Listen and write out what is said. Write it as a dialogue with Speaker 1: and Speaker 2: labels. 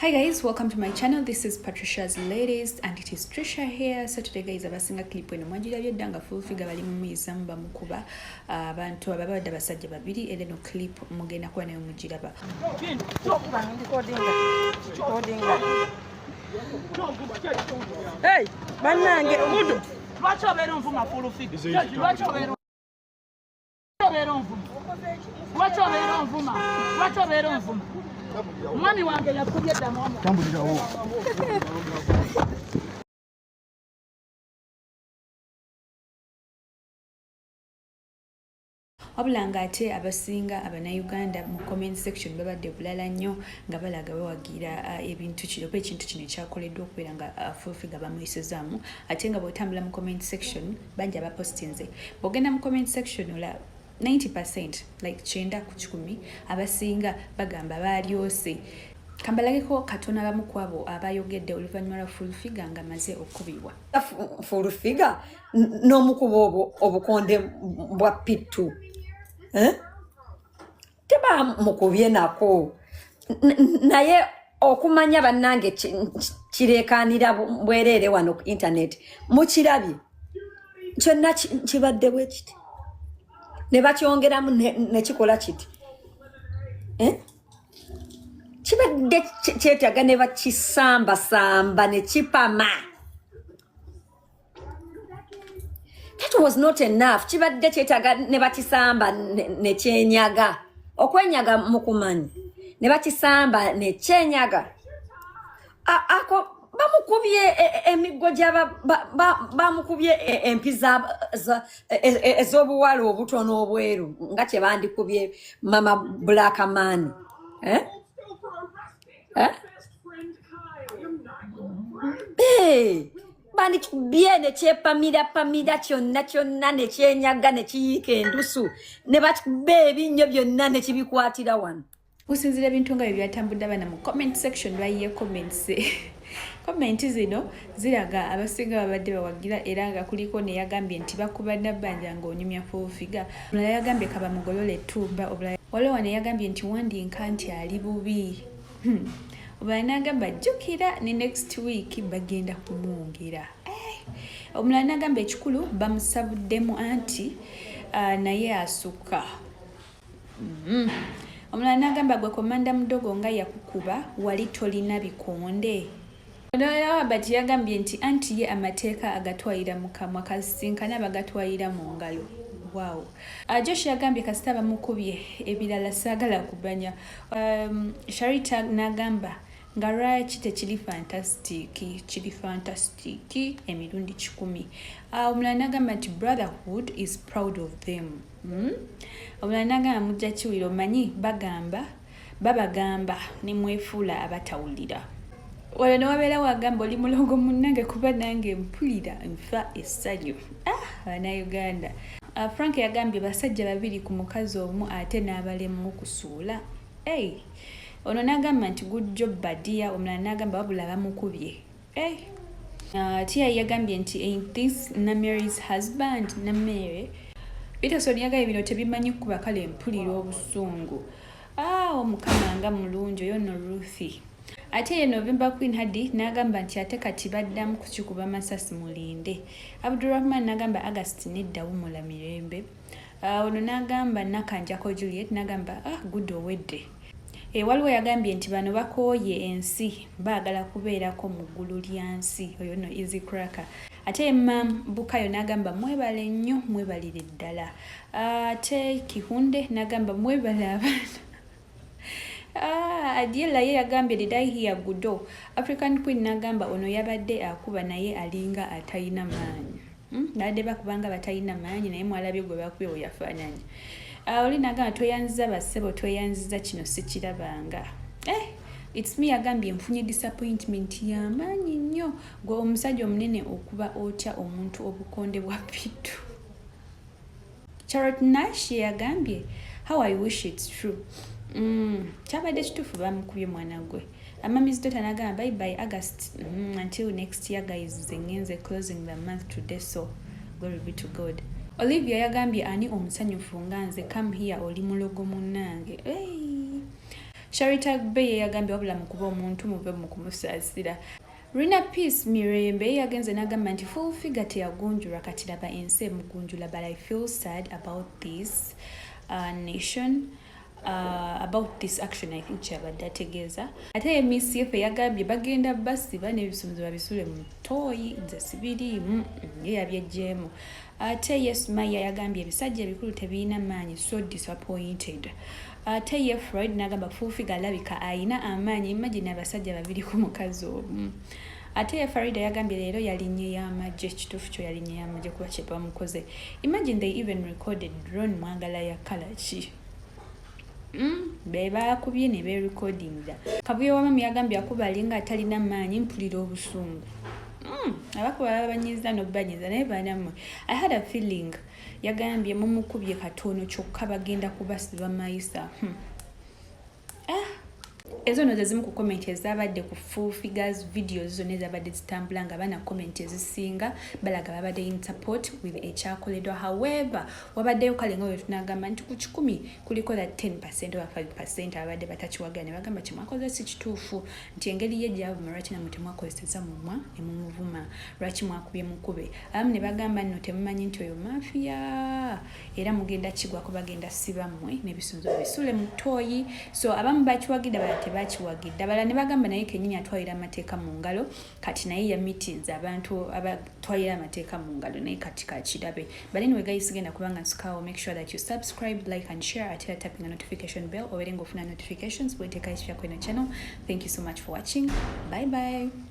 Speaker 1: Hi guys, welcome to my channel. This is Patricia's Ladies and it is Trisha here. So today guys, abasinga clip eno mwajirabye danga full figure bali mu mizamba mukuba abantu ababadde basajja babiri era no clip mugenda kuba nayo mugiraba.
Speaker 2: Hey, bannange omuntu lwaki obeera onvuma full figure? Lwaki obeera onvuma? Mwami wange yakubye ddamu tambulirawo.
Speaker 1: Wabula ng'ate abasinga Uganda mu comment section babadde bulala nnyo nga balaga bawagira ebintu kino oba ekintu kino ekyakoleddwa okubeera nga full figure bamuyisizaamu ate nga bw'otambula mu comment section bangi abapostinze. Bw'ogenda mu comment section ola 90% like 9 ku 10 abasinga bagamba balyose. Kambalageko katona abamu ku abo abayogedde oluvannyuma lwa full figure nga maze okubibwa.
Speaker 3: Full figure n'omukubo obukonde bwa pittu. Teba mukubye nako naye okumanya bannange kirekanira bwerere wano ku internet mukirabye kyonna kibadde bwe kiti ne bakyongeramu ne kikola kiti kibadde kyetaaga ne bakisamba ne kipama. That was not enough. Kibadde kyetaaga ne bakisamba ne kyenyaga. Okwenyaga mukumanyi. Ne bakisamba ne kyenyaga. Ako bamukubye emiggo gyaba bamukubye empiza ez'obuwala obutono obweru nga kye bandikubye mama Black Man. Bandikubye ne kyepamira kyonna ne kyenyaga ne kiyiika endusu ne bakikubba ebinnyo byonna ne kibikwatira wano.
Speaker 1: Usinzira ebintu nga byatambudde abana mu comment section bayiye comments. Comment zino ziraga abasinga babadde bawagira era nga kuliko ne yagambye nti bakuba nabbanja ng'onyumya full figure. Omulala yagambye kaba mugolole ttumba, waliwo ne yagambye nti wandinka nti ali bubi. Omulala n'agamba jjukira ne next week bagenda kumwongera. Omulala n'agamba ekikulu bamusabuddemu anti naye asukka. Omulala n'agamba gwe komanda mudogo nga yakukuba wali tolina bikonde. Omulala bati yagambye nti anti ye amateeka agatwalira mu kamwa kasinkana bagatwalira mu ngalo. Wow. Josh yagambye kasita bamukubye ebirala saagala kubanya. Sharita n'agamba nga lwaki tekiri fantastic emirundi 10. Omulala n'agamba nti brotherhood is proud of them. Omulala n'agamba mujja kiwira omanyi babagamba ne mwefuula abatawulira. Wala n'owabeera wagamba oli mulongo munnange kuba nange mpulira nfa essanyu. Bannayuganda. Frank yagambye basajja babiri ku mukazi omu ate n'abalemu kusuula. Ono n'agamba nti good job Badia. Omulala n'agamba wabula bamukubye. Tia yagambye nti ain't this Namery's husband Namere. Peterson yagambye bino tebimanyi kuba kale mpulira obusungu. Omukama nga mulungi oyo no Ruthie. Ate ye November Queen Hadi n'agamba nti ate kati baddamu kukikuba masasi mulinde. Abdurrahman n'agamba August nedda wumula mirembe. Ono n'agamba Nakanjako Juliet n'agamba good owedde. Waliwo yagambye nti bano bakooye ensi baagala kubeerako mu ggulu lyansi oyo no easy cracker. Ate Mam Bukayo n'agamba mwebale nnyo mwebalire ddala. Ate Kihunde n'agamba mwebale abaana. Adiela ye yagambye did I hear Gudo. African Queen n'agamba ono yabadde akuba naye alinga atayina maanyi. Nadde bakubanga batayina maanyi naye mwalabye gwe bakubye oyafaananyi. Oli n'agamba tweyanziza bassebo tweyanziza kino sikirabanga. It's me yagambye nfunye disappointment y'amaanyi nnyo gwe omusajja omunene okuba otya omuntu obukonde bwa pittu. Charlotte Nash yagambye how I wish it's true. Kyabadde kituufu bamukubye mwana gwe. Amami's daughter n'agamba bye bye August until next year guys zengenze closing the month today so glory be to God. Olivia yagambye ani omusanyufu nga nze come here oli mulogo munnange. Sharita Bey yagambye wabula mu kuba omuntu muve mu kumusaasira. Rina Peace Mirembe yagenze n'agamba nti full figure teyagunjulwa kati laba ensi emugunjula, but I feel sad about this nation. About this action, I think kyabadde ategeeza. Ate ye Miss Yefe yagambye bagenda basiba n'ebisumuluzo babisule mu ttooyi, nze sibiriimu, ye yabyejjeemu. Ate ye Sumaya yagambye ebisajja ebikulu tebirina maanyi, so disappointed. Ate ye Freud n'agamba full figure alabika ayina amaanyi, imagine abasajja babiri ku mukazi omu. Ate ye Farida yagambye leero yalinye y'amagye, kituufu kyo yalinye y'amagye kuba kye bamukoze. Imagine they even recorded drone mwagala ya kala ki. Beba kubye ne be recording da. Kabuye wa mami yagambye akuba alinga atalina maanyi mpulira obusungu. Abakuba babanyiza no banyiza naye banamwe. I had a feeling yagambye mumukubye katono kyokka bagenda kubasiba mayisa. Ezo no zazimu ku comment ezabadde ku full figures videos zonna ezabadde zitambula nga bana comment ezisinga balaga babadde in support with ekyakoleddwa. However wabaddeyo kale nga wetunagamba nti ku 10 kuliko that 10% or 5% abadde batakiwagala ne bagamba kimwakoze si kituufu nti engeri ye gyavuma lwaki namwe temwakozeseza mumwa ne mumuvuma lwaki mwakubye mukube. Abamu ne bagamba nno temumanyi nti oyo mafia era mugenda kigwako bagenda siba mmwe n'ebisunzo bisule mu ttooyi. So abamu bakiwagidde tebakiwagidde, abalala ne bagamba naye kennyini atwalira amateeka mu ngalo, kati naye ya meetings abantu abatwalira amateeka mu ngalo naye kati kakirabe. But anyway guys, genda kubanga nsukawo, make sure that you subscribe, like and share, ate tapping the notification bell oberenga ofuna notifications bweteka ekipya kweno channel. Thank you so much for watching. Bye bye.